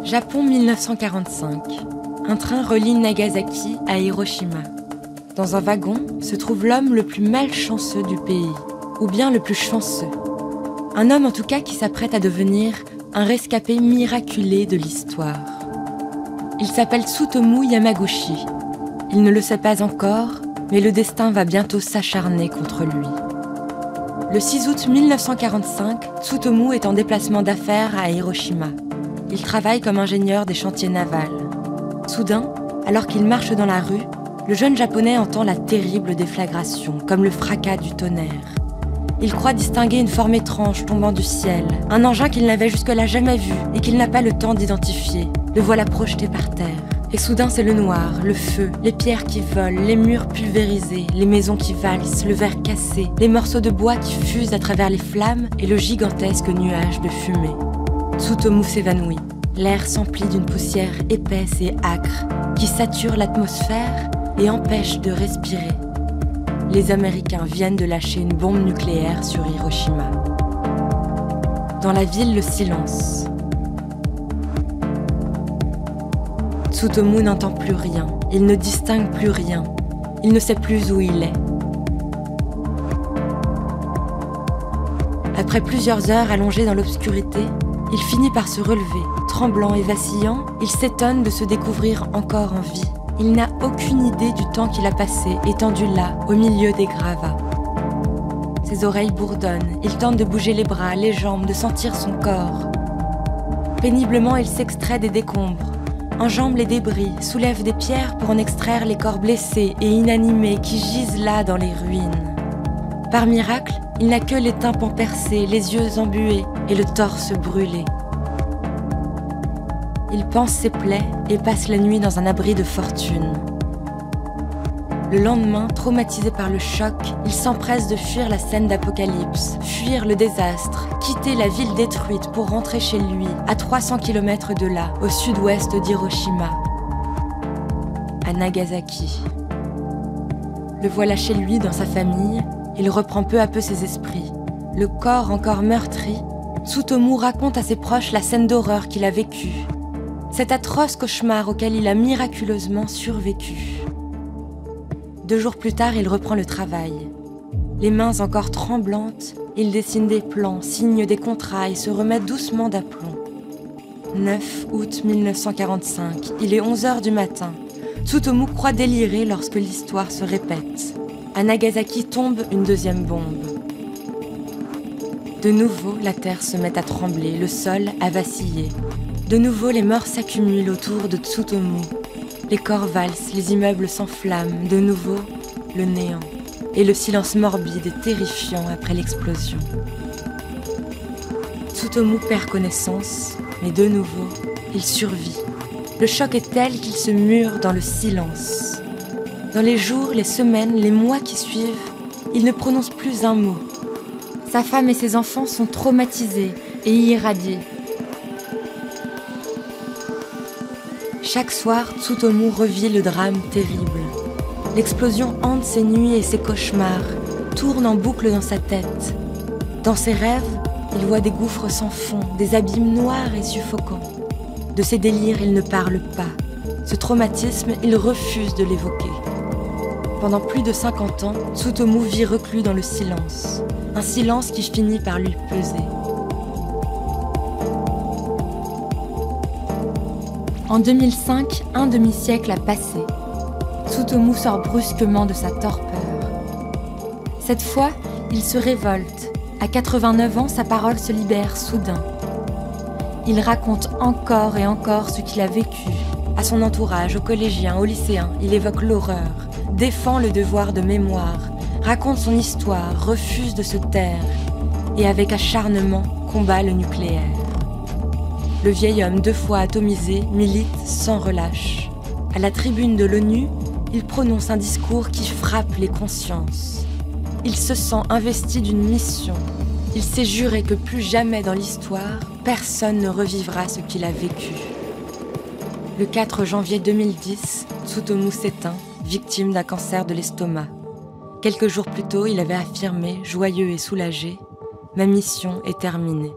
Japon 1945. Un train relie Nagasaki à Hiroshima. Dans un wagon se trouve l'homme le plus malchanceux du pays, ou bien le plus chanceux. Un homme en tout cas qui s'apprête à devenir un rescapé miraculé de l'histoire. Il s'appelle Tsutomu Yamaguchi. Il ne le sait pas encore, mais le destin va bientôt s'acharner contre lui. Le 6 août 1945, Tsutomu est en déplacement d'affaires à Hiroshima. Il travaille comme ingénieur des chantiers navals. Soudain, alors qu'il marche dans la rue, le jeune japonais entend la terrible déflagration, comme le fracas du tonnerre. Il croit distinguer une forme étrange tombant du ciel, un engin qu'il n'avait jusque-là jamais vu et qu'il n'a pas le temps d'identifier. Le voilà projeté par terre. Et soudain, c'est le noir, le feu, les pierres qui volent, les murs pulvérisés, les maisons qui valsent, le verre cassé, les morceaux de bois qui fusent à travers les flammes et le gigantesque nuage de fumée. Tsutomu s'évanouit. L'air s'emplit d'une poussière épaisse et âcre qui sature l'atmosphère et empêche de respirer. Les Américains viennent de lâcher une bombe nucléaire sur Hiroshima. Dans la ville, le silence. Tsutomu n'entend plus rien, il ne distingue plus rien, il ne sait plus où il est. Après plusieurs heures allongées dans l'obscurité, il finit par se relever. Tremblant et vacillant, il s'étonne de se découvrir encore en vie. Il n'a aucune idée du temps qu'il a passé, étendu là, au milieu des gravats. Ses oreilles bourdonnent, il tente de bouger les bras, les jambes, de sentir son corps. Péniblement, il s'extrait des décombres, enjambe les débris, soulève des pierres pour en extraire les corps blessés et inanimés qui gisent là dans les ruines. Par miracle, il n'a que les tympans percés, les yeux embués et le torse brûlé. Il panse ses plaies et passe la nuit dans un abri de fortune. Le lendemain, traumatisé par le choc, il s'empresse de fuir la scène d'apocalypse, fuir le désastre, quitter la ville détruite pour rentrer chez lui, à 300 km de là, au sud-ouest d'Hiroshima, à Nagasaki. Le voilà chez lui, dans sa famille, il reprend peu à peu ses esprits. Le corps encore meurtri, Tsutomu raconte à ses proches la scène d'horreur qu'il a vécue. Cet atroce cauchemar auquel il a miraculeusement survécu. 2 jours plus tard, il reprend le travail. Les mains encore tremblantes, il dessine des plans, signe des contrats et se remet doucement d'aplomb. 9 août 1945, il est 11h du matin. Tsutomu croit délirer lorsque l'histoire se répète. À Nagasaki tombe une deuxième bombe. De nouveau, la terre se met à trembler, le sol à vaciller. De nouveau, les morts s'accumulent autour de Tsutomu. Les corps valsent, les immeubles s'enflamment. De nouveau, le néant. Et le silence morbide et terrifiant après l'explosion. Tsutomu perd connaissance, mais de nouveau, il survit. Le choc est tel qu'il se mure dans le silence. Dans les jours, les semaines, les mois qui suivent, il ne prononce plus un mot. Sa femme et ses enfants sont traumatisés et irradiés. Chaque soir, Tsutomu revit le drame terrible. L'explosion hante ses nuits et ses cauchemars, tourne en boucle dans sa tête. Dans ses rêves, il voit des gouffres sans fond, des abîmes noirs et suffocants. De ses délires, il ne parle pas. Ce traumatisme, il refuse de l'évoquer. Pendant plus de 50 ans, Tsutomu vit reclus dans le silence. Un silence qui finit par lui peser. En 2005, un demi-siècle a passé. Tsutomu sort brusquement de sa torpeur. Cette fois, il se révolte. À 89 ans, sa parole se libère soudain. Il raconte encore et encore ce qu'il a vécu. À son entourage, aux collégiens, aux lycéens, il évoque l'horreur, défend le devoir de mémoire, raconte son histoire, refuse de se taire et avec acharnement combat le nucléaire. Le vieil homme 2 fois atomisé milite sans relâche. À la tribune de l'ONU, il prononce un discours qui frappe les consciences. Il se sent investi d'une mission. Il s'est juré que plus jamais dans l'histoire, personne ne revivra ce qu'il a vécu. Le 4 janvier 2010, Tsutomu s'éteint, victime d'un cancer de l'estomac. Quelques jours plus tôt, il avait affirmé, joyeux et soulagé, « Ma mission est terminée ».